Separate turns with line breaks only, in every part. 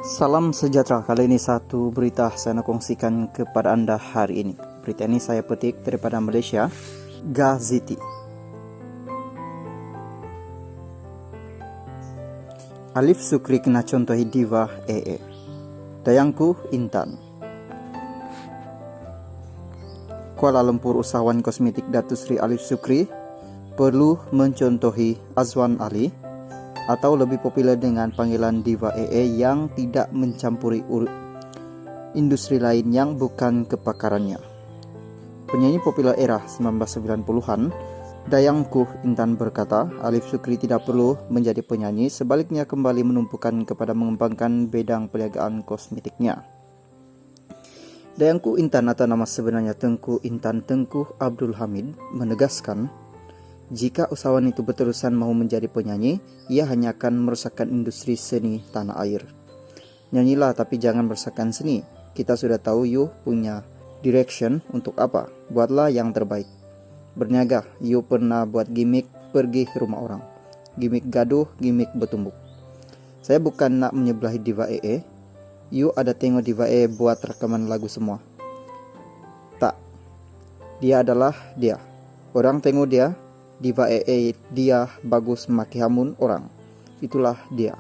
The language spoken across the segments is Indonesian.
Salam sejahtera, kali ini satu berita saya nak kongsikan kepada anda hari ini. Berita ini saya petik daripada Malaysia, Gazeti. Alif Sukri kena contohi diva AA. Dayangku Intan. Kuala Lumpur, usahawan kosmetik Datuk Seri Alif Sukri perlu mencontohi Azwan Ali atau lebih popular dengan panggilan Diva AA yang tidak mencampuri industri lain yang bukan kepakarannya. Penyanyi populer era 1990-an, Dayangku Intan berkata, Alif Sukri tidak perlu menjadi penyanyi, sebaliknya kembali menumpukan kepada mengembangkan bidang perniagaan kosmetiknya. Dayangku Intan atau nama sebenarnya Tengku Intan Tengku Abdul Hamid menegaskan, jika usahawan itu berterusan mau menjadi penyanyi, ia hanya akan merusakkan industri seni tanah air. Nyanyilah tapi jangan merusakkan seni. Kita sudah tahu you punya direction untuk apa. Buatlah yang terbaik. Berniaga, you pernah buat gimmick pergi rumah orang. Gimmick gaduh, gimmick bertumbuk. Saya bukan nak menyebelahi Diva AA. You ada tengok Diva AA buat rekaman lagu semua. Tak. Dia adalah dia. Orang tengok dia. Diva AA dia bagus maki hamun orang. Itulah dia.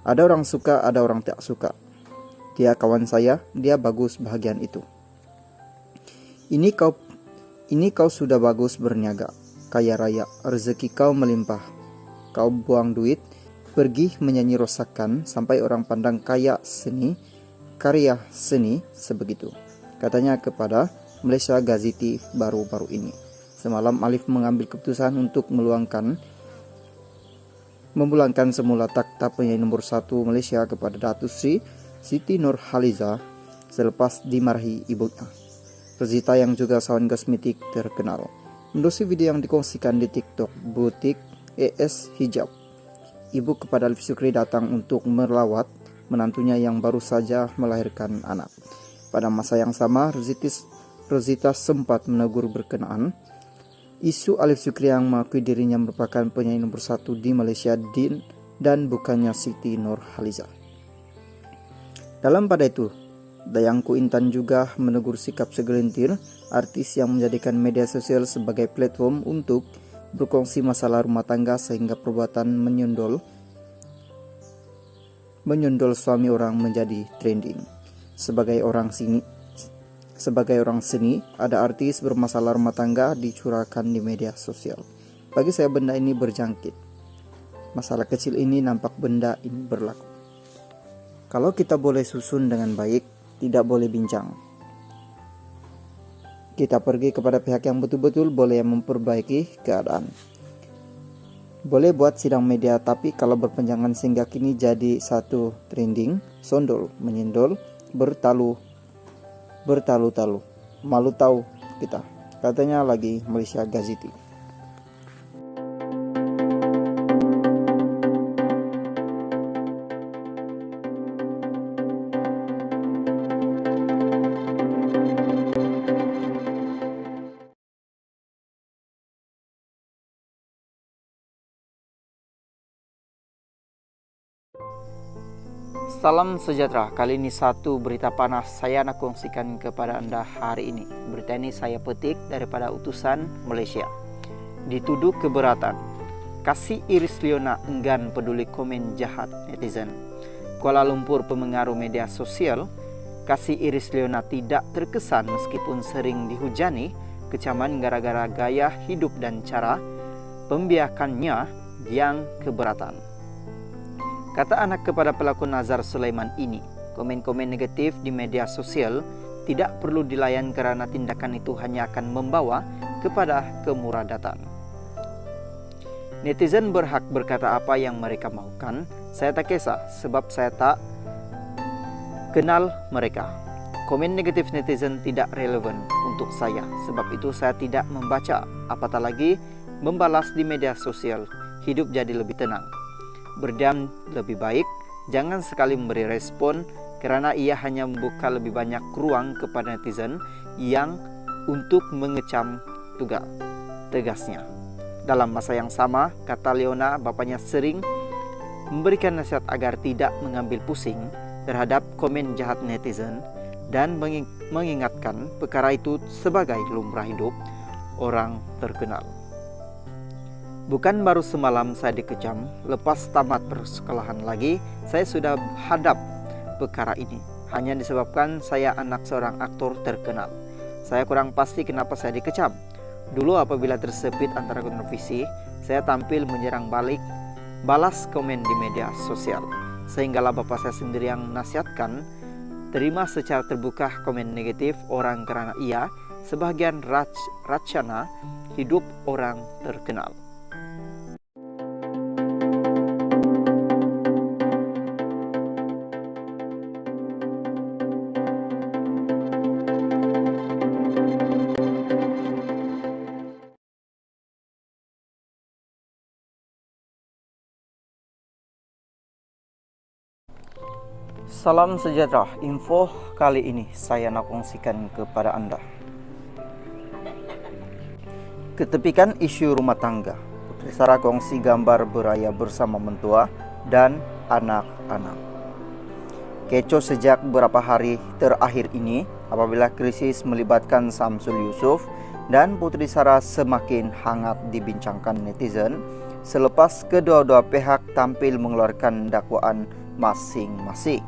Ada orang suka, ada orang tak suka. Dia kawan saya, dia bagus bahagian itu. Ini kau sudah bagus berniaga, kaya raya, rezeki kau melimpah. Kau buang duit, pergi menyanyi rosakan sampai orang pandang kaya seni, karya seni sebegitu. Katanya kepada Malaysia Gazeti baru-baru ini. Semalam Alif mengambil keputusan untuk memulangkan semula takhta penyanyi nomor 1 Malaysia kepada Datuk Sri Siti Nurhaliza selepas dimarahi ibunya, Rozita yang juga usahawan kosmetik terkenal. Mendosi video yang dikongsikan di TikTok butik ES Hijab, ibu kepada Alif Sukri datang untuk merawat menantunya yang baru saja melahirkan anak. Pada masa yang sama, Rozita sempat menegur berkenaan isu Alif Sukri yang mengakui dirinya merupakan penyanyi nomor 1 di Malaysia dan bukannya Siti Nurhaliza. Dalam pada itu, Dayangku Intan juga menegur sikap segelintir artis yang menjadikan media sosial sebagai platform untuk berkongsi masalah rumah tangga sehingga perbuatan menyundul suami orang menjadi trending. Sebagai orang seni, ada artis bermasalah rumah tangga dicurahkan di media sosial. Bagi saya benda ini berjangkit. Masalah kecil ini nampak benda ini berlaku. Kalau kita boleh susun dengan baik, tidak boleh bincang. Kita pergi kepada pihak yang betul-betul boleh memperbaiki keadaan. Boleh buat sidang media, tapi kalau berpanjangan sehingga kini jadi satu trending, sondol, menyendol, bertalu-talu, malu tahu kita, katanya lagi Malaysia Gazeti. Salam sejahtera, kali ini satu berita panas saya nak kongsikan kepada anda hari ini. Berita ini saya petik daripada Utusan Malaysia. Dituduh keberatan, Kasih Iris Leona enggan peduli komen jahat netizen. Kuala Lumpur, pemengaruh media sosial, Kasih Iris Leona tidak terkesan meskipun sering dihujani kecaman gara-gara gaya hidup dan cara pembiakannya yang keberatan. Kata anak kepada pelakon Nazar Sulaiman ini, komen-komen negatif di media sosial tidak perlu dilayan karena tindakan itu hanya akan membawa kepada kemuradatan. Netizen berhak berkata apa yang mereka mahukan, saya tak kisah sebab saya tak kenal mereka. Komen negatif netizen tidak relevan untuk saya, sebab itu saya tidak membaca, apatah lagi membalas di media sosial. Hidup jadi lebih tenang. Berdiam lebih baik, jangan sekali memberi respon karena ia hanya membuka lebih banyak ruang kepada netizen yang untuk mengecam tegasnya. Dalam masa yang sama, kata Leona, bapaknya sering memberikan nasihat agar tidak mengambil pusing terhadap komen jahat netizen dan mengingatkan perkara itu sebagai lumrah hidup orang terkenal. Bukan baru semalam saya dikecam, lepas tamat persekolahan lagi, saya sudah hadap perkara ini. Hanya disebabkan saya anak seorang aktor terkenal. Saya kurang pasti kenapa saya dikecam. Dulu apabila tersepit antara kontroversi, saya tampil menyerang balik, balas komen di media sosial. Sehinggalah bapak saya sendiri yang menasihatkan, terima secara terbuka komen negatif orang karena ia sebagian racana hidup orang terkenal. Salam sejahtera, info kali ini saya nak kongsikan kepada Anda. Ketepikan isu rumah tangga, Putri Sarah kongsi gambar beraya bersama mentua dan anak-anak. Kecoh sejak beberapa hari terakhir ini apabila krisis melibatkan Samsul Yusuf dan Putri Sarah semakin hangat dibincangkan netizen selepas kedua-dua pihak tampil mengeluarkan dakwaan masing-masing.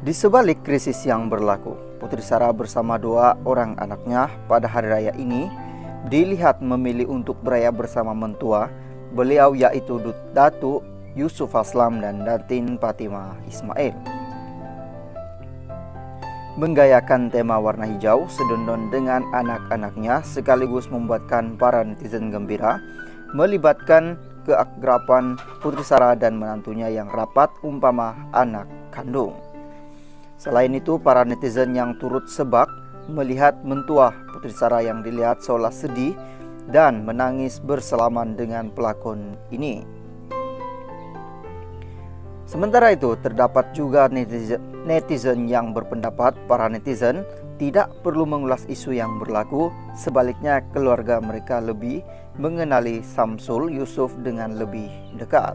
Di sebalik krisis yang berlaku, Putri Sarah bersama dua orang anaknya pada hari raya ini dilihat memilih untuk beraya bersama mentua beliau, yaitu Datuk Yusuf Aslam dan Datin Fatimah Ismail. Menggayakan tema warna hijau sedondon dengan anak-anaknya sekaligus membuatkan para netizen gembira melibatkan keakraban Putri Sarah dan menantunya yang rapat umpama anak kandung. Selain itu, para netizen yang turut sebab melihat mentua Putri Sarah yang dilihat seolah sedih dan menangis bersalaman dengan pelakon ini. Sementara itu, terdapat juga netizen yang berpendapat para netizen tidak perlu mengulas isu yang berlaku, sebaliknya keluarga mereka lebih mengenali Samsul Yusuf dengan lebih dekat.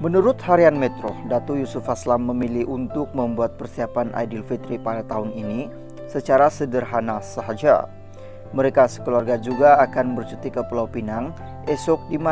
Menurut Harian Metro, Datuk Yusuf Aslam memilih untuk membuat persiapan Aidilfitri pada tahun ini secara sederhana sahaja. Mereka sekeluarga juga akan bercuti ke Pulau Pinang esok, di mana